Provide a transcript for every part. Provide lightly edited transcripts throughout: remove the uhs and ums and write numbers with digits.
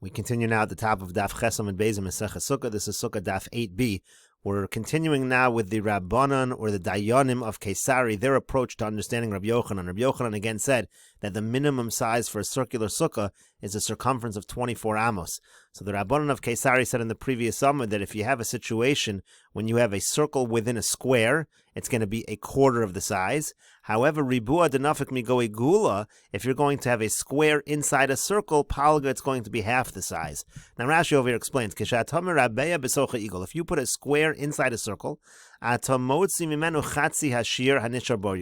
We continue now at the top of Daf Chesam and Beis in Meseches Sukkah. This is Sukkah Daf 8b. We're continuing now with the Rabbanan or the Dayanim of Kesari, their approach to understanding Rabbi Yochanan. Rabbi Yochanan again said that the minimum size for a circular sukkah is a circumference of 24 amos. So the Rabbanan of Kesari said in the previous summer that if you have a situation when you have a circle within a square, it's going to be a quarter of the size. However, Ribua denafik migo gula, if you're going to have a square inside a circle, palga, it's going to be half the size. Now Rashi over here explains, if you put a square inside a circle, you're going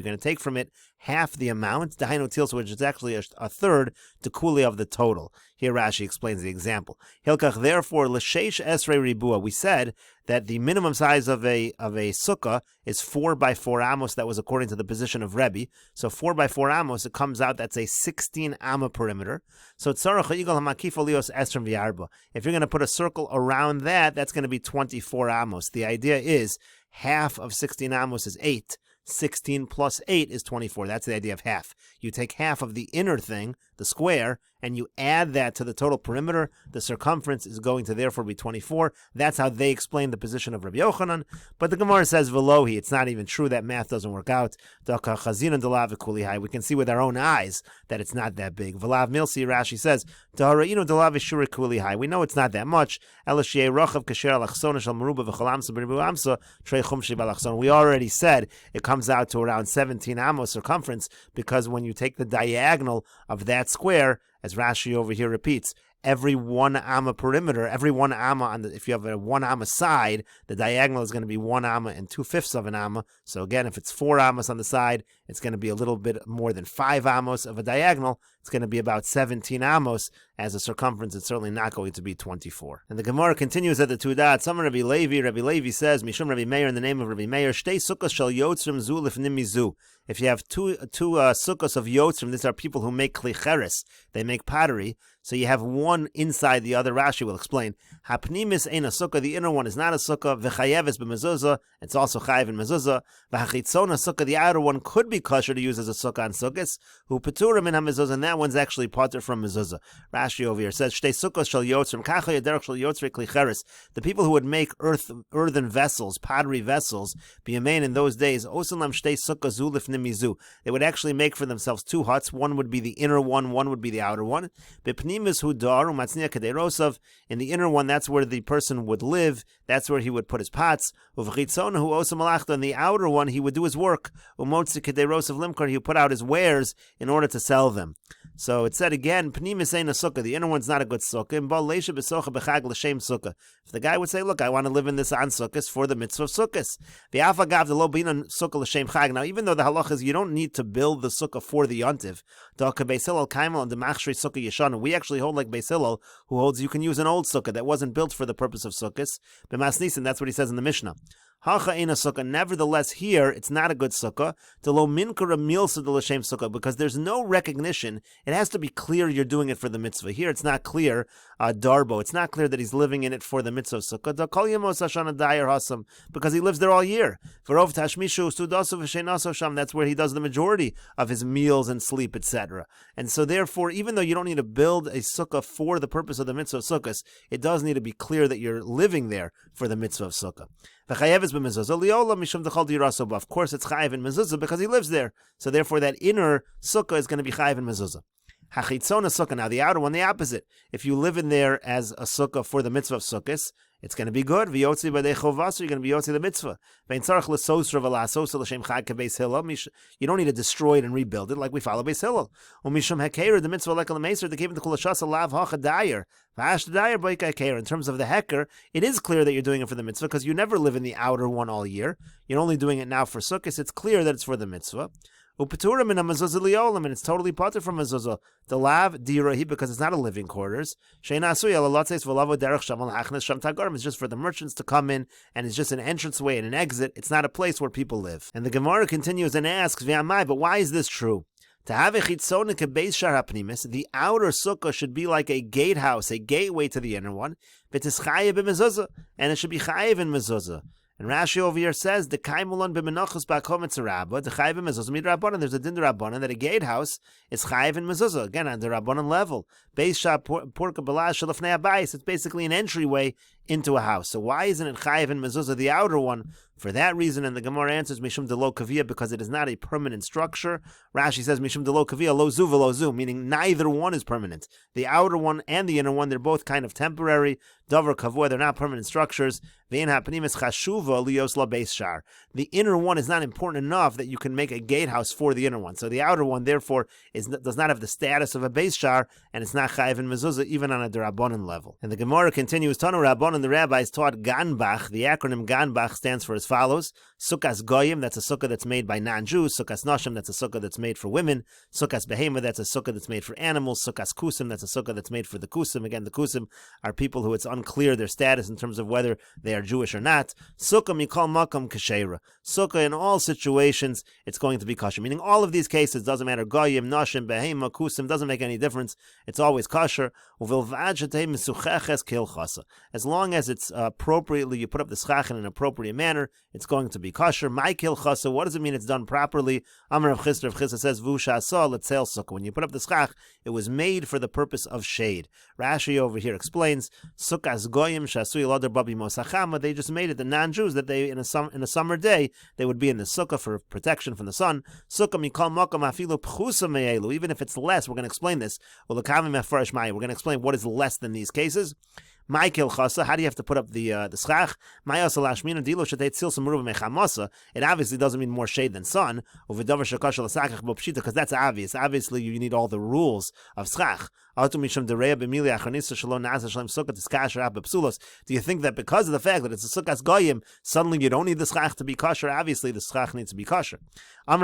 to take from it half the amount, which is actually a third to kuli of the total. Here Rashi explains the example. Therefore, l'sheish esrei ribua, we said that the minimum size of a sukkah is 4 by 4 amos. That was according to the position of Rebbe. So 4 by 4 amos, it comes out that's a 16 amma perimeter. So if you're going to put a circle around that, that's going to be 24 amos. The idea is half of 16 amos is 8. 16 plus 8 is 24. That's the idea of half. You take half of the inner thing, the square, and you add that to the total perimeter. The circumference is going to therefore be 24. That's how they explain the position of Rabbi Yochanan. But the Gemara says, Velohi, it's not even true. That math doesn't work out. We can see with our own eyes that it's not that big. Velav Milsi, Rashi says, we know it's not that much. We already said it comes out to around 17 amos circumference, because when you take the diagonal of that square, as Rashi over here repeats, every 1 amma perimeter, every 1 amma if you have a 1 amma side, the diagonal is going to be 1 amma and 2/5 of an amma. So again, if it's 4 amos on the side, it's going to be a little bit more than 5 amos of a diagonal. It's going to be about 17 amos as a circumference. It's certainly not going to be 24. And the Gemara continues at the Tudat. Some Rabbi Levi says, Mishum Rabbi Meir, in the name of Rabbi Meir, Shtei sukkos shel yotzrim zu lifnim mizu. If you have two sukkos of yotzrim, these are people who make klicheres, they make pottery. So you have one inside the other. Rashi will explain. Hapnimis ein a sukkah, the inner one is not a sukkah. V'chayeves b'mezuzah, it's also chayev in mezuzah. V'hachitzon a sukkah, the outer one could be kosher to use as a sukkah on sukkahs. Hu peturim in ha-mezuzah, and that one's actually potter from mezuzah. Rashi over here says, Shtei sukkos shel yotzrim, kacha yaderech shel yotzrei klicheres. The people who would make earthen vessels, pottery vessels, b'yamein in those days, osalam shtei sukkah zu lifnim mizu. They would actually make for themselves 2 huts. One would be the inner one would be the outer one. In the inner one, that's where the person would live. That's where he would put his pots. In the outer one, he would do his work. He would put out his wares in order to sell them. So it said again, the inner one's not a good sukkah. If the guy would say, look, I want to live in this on sukkahs for the mitzvah of sukkahs. Now, even though the halach is you don't need to build the sukkah for the yontiv, we actually hold like Beis Hillel, who holds you can use an old sukkah that wasn't built for the purpose of sukkahs. B'masnisin, that's what he says in the Mishnah. Nevertheless, here it's not a good sukkah. Because there's no recognition. It has to be clear you're doing it for the mitzvah. Here it's not clear. Darbo, it's not clear that he's living in it for the mitzvah of sukkah. Because he lives there all year. That's where he does the majority of his meals and sleep, etc. And so therefore, even though you don't need to build a sukkah for the purpose of the mitzvah of sukkahs, it does need to be clear that you're living there for the mitzvah of sukkah. Of course, it's chayev in mezuzah because he lives there. So therefore, that inner sukkah is going to be chayev in mezuzah. Hachitzona sukkah. Now the outer one, the opposite. If you live in there as a sukkah for the mitzvah of sukkahs, it's going to be good. V'yotzi b'dei chovas, you're going to be yotzi the mitzvah. You don't need to destroy it and rebuild it like we follow Beis Hillel. Umishum heker, the mitzvah lekal meser, they gave it the kulashas alav hachadayer. In terms of the heker, it is clear that you're doing it for the mitzvah because you never live in the outer one all year. You're only doing it now for sukkahs. It's clear that it's for the mitzvah. Upeturim in a mezuzah liolim, and it's totally potter from mezuzah. The lav dirahi, because it's not a living quarters. It's just for the merchants to come in, and it's just an entranceway and an exit. It's not a place where people live. And the Gemara continues and asks, but why is this true? The outer sukkah should be like a gatehouse, a gateway to the inner one. And it should be chayev in mezuzah. And Rashi over here says, the kaimulan b'menachos b'akom etzarabba, the chayv mezuzah midrabanan. There's a din rabbanan that a gatehouse is chayv in mezuzah. Again, on the rabbanan level. Beis shah purka b'lash shalafnei abayis. It's basically an entryway into a house. So why isn't it chayv in mezuzah, the outer one? For that reason, and the Gemara answers, mishum de lo kaviyah, because it is not a permanent structure. Rashi says, mishum de lo kaviyah, lo zu v'lo zu, meaning neither one is permanent. The outer one and the inner one, they're both kind of temporary. Davar kavua, they're not permanent structures. Ve'en ha'panimis chashuva lios la beis shar. The inner one is not important enough that you can make a gatehouse for the inner one. So the outer one, therefore, does not have the status of a beis shar, and it's not chayiv in mezuzah, even on a derabanan level. And the Gemara continues, Tanu Rabbanan, the rabbis taught ganbach. The acronym ganbach stands for as follows: Sukkahs goyim, that's a sukkah that's made by non-Jews. Sukkahs nashim, that's a sukkah that's made for women. Sukkahs behema, that's a sukkah that's made for animals. Sukkahs kusim, that's a sukkah that's made for the kusim. Again, the kusim are people who it's unclear their status in terms of whether they are Jewish or not. Sukkah mikol makam kashera. Sukkah in all situations, it's going to be kosher. Meaning all of these cases, doesn't matter, goyim, nashim, behema, kusim, doesn't make any difference. It's always kosher. As long as it's appropriately, you put up the schach in an appropriate manner, it's going to be kosher. My kilchasa, what does it mean it's done properly? Amar of Chisda says, Vushasa letzel sukkah. When you put up the schach, it was made for the purpose of shade. Rashi over here explains, Sukkahs goyim shasui ladar babi mosachama, they just made it, the non-Jews, that they, in a summer day, they would be in the sukkah for protection from the sun. Sukkah mikol makam afilu pchusa me'elu, even if it's less, we're going to explain this. We're going to explain what is less than these cases. My kilchasa, how do you have to put up the schach? It obviously doesn't mean more shade than sun, because that's obvious. Obviously, you need all the rules of schach. Do you think that because of the fact that it's a sukkahs goyim, suddenly you don't need the schach to be kosher? Obviously, the schach needs to be kosher. What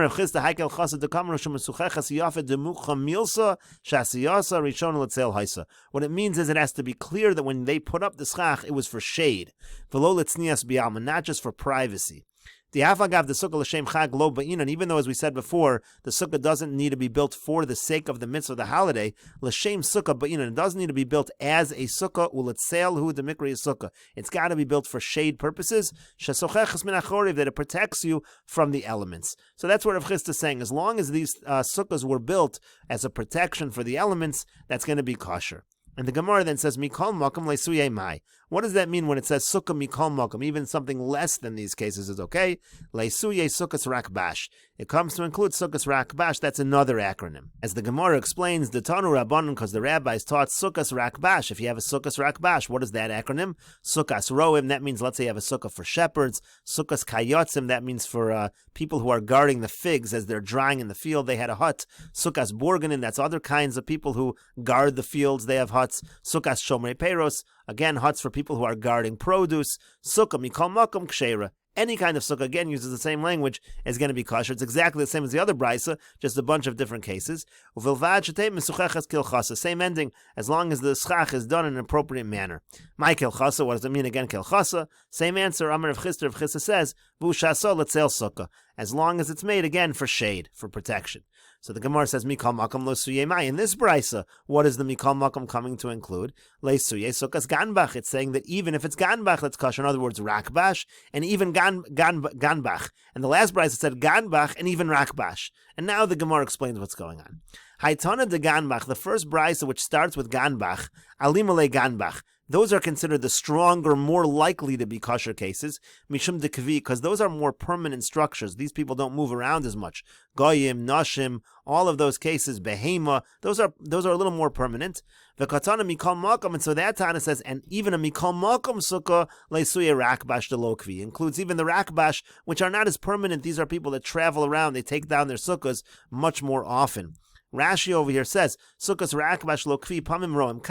it means is it has to be clear that when they put up the schach, it was for shade, not just for privacy. The Hafagav, the Sukkah L'Shem Chag Lo Ba'inan, even though, as we said before, the Sukkah doesn't need to be built for the sake of the mitzvah, the holiday, L'Shem Sukkah Ba'inan, it doesn't need to be built as a Sukkah, U'Letzel Hu Demikri Sukkah. It's got to be built for shade purposes, Shesocheches Min HaChoriv, that it protects you from the elements. So that's what Rav Chisda is saying. As long as these Sukkahs were built as a protection for the elements, that's going to be kosher. And the Gemara then says, Mikol Makam Le'Suyei Mai. What does that mean when it says Sukkah Mikol Makam? Even something less than these cases is okay. Le'Suyei Sukkahs Rakbash. It comes to include Sukkahs Rakbash. That's another acronym. As the Gemara explains, the Tanu Rabbanan, because the rabbis taught Sukkahs Rakbash. If you have a Sukkahs Rakbash, what is that acronym? Sukkahs Roim, that means, let's say you have a Sukkah for shepherds. Sukkahs Kayotzim, that means for people who are guarding the figs as they're drying in the field. They had a hut. Sukkahs Borganin, that's other kinds of people who guard the fields. They have huts. Sukkahs Shomrei Peiros, again, huts for people who are guarding produce. Sukkah Mikol Makom Kshera. Any kind of sukkah, again, uses the same language, is going to be kosher. It's exactly the same as the other brisa, just a bunch of different cases. Same ending, as long as the schach is done in an appropriate manner. My kilchasa, what does it mean again, kilchasa? Same answer, Amar of Chisda says, Vushasa letzel sukkah, as long as it's made, again, for shade, for protection. So the Gemara says, Mikol Makam Lo Suyei Mai. In this brisa, what is the Mikol Makam coming to include? Le Suyei Sukkahs Ganbach. It's saying that even if it's Ganbach, that's kosher. In other words, Rakbash, and even Ganbach. And the last brisa said Ganbach and even Rakbash. And now the Gemara explains what's going on. Haitana de Ganbach, the first brisa which starts with Ganbach, Alimale Ganbach. Those are considered the stronger, more likely to be kosher cases, mishum de kvi, because those are more permanent structures. These people don't move around as much. Goyim, nashim, all of those cases, behema, those are a little more permanent. V'katana mikol makom, and so that Tana says, and even a mikol makom sukkah leisuye rakbash de lo kvi, includes even the rakbash, which are not as permanent. These are people that travel around. They take down their sukkahs much more often. Rashi over here says, Sukkahs Rakbash Lo Kvi Pamim Roim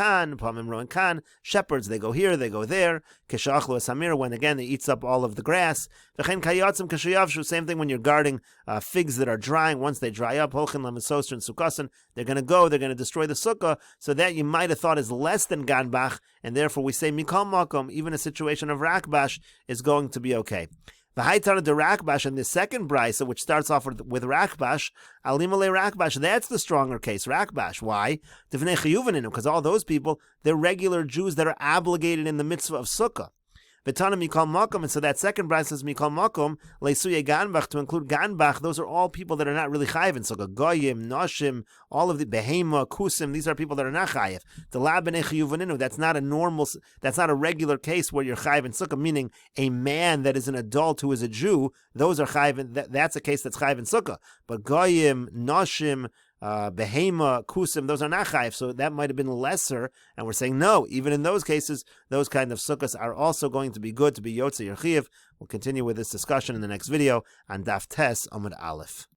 Kan, shepherds, they go here, they go there, Keshachlu Samir, when again it eats up all of the grass, V'chen Kayotzim Keshayavshu, same thing when you're guarding figs that are drying, once they dry up, Holchin Lamisoster and Sukkasin, they're going to destroy the Sukkah, so that you might have thought is less than Ganbach, and therefore we say Mikol Makom, even a situation of Rakbash is going to be okay. The Haitara de Rakbash in the second brisa, which starts off with Rakbash, Alimale Rakbash, that's the stronger case, Rakbash. Why? Because all those people, they're regular Jews that are obligated in the mitzvah of Sukkah. V'tana mikol makom, and so that second brayso says mikol makom leisuye ganbach, to include ganbach. Those are all people that are not really chayiv in sukkah. Goyim, noshim, all of the behema, kusim. These are people that are not chayiv. The labene chiyuvaninu. That's not a normal. That's not a regular case where you're chayiv in sukkah. Meaning a man that is an adult who is a Jew. Those are chayiv. That's a case that's chayiv in sukkah. But goyim, noshim, behema, kusim, those are not chayiv, so that might have been lesser, and we're saying no, even in those cases, those kind of sukkahs are also going to be good to be yotze yer chiyuv. We'll continue with this discussion in the next video on Daf Tes Amud Aleph.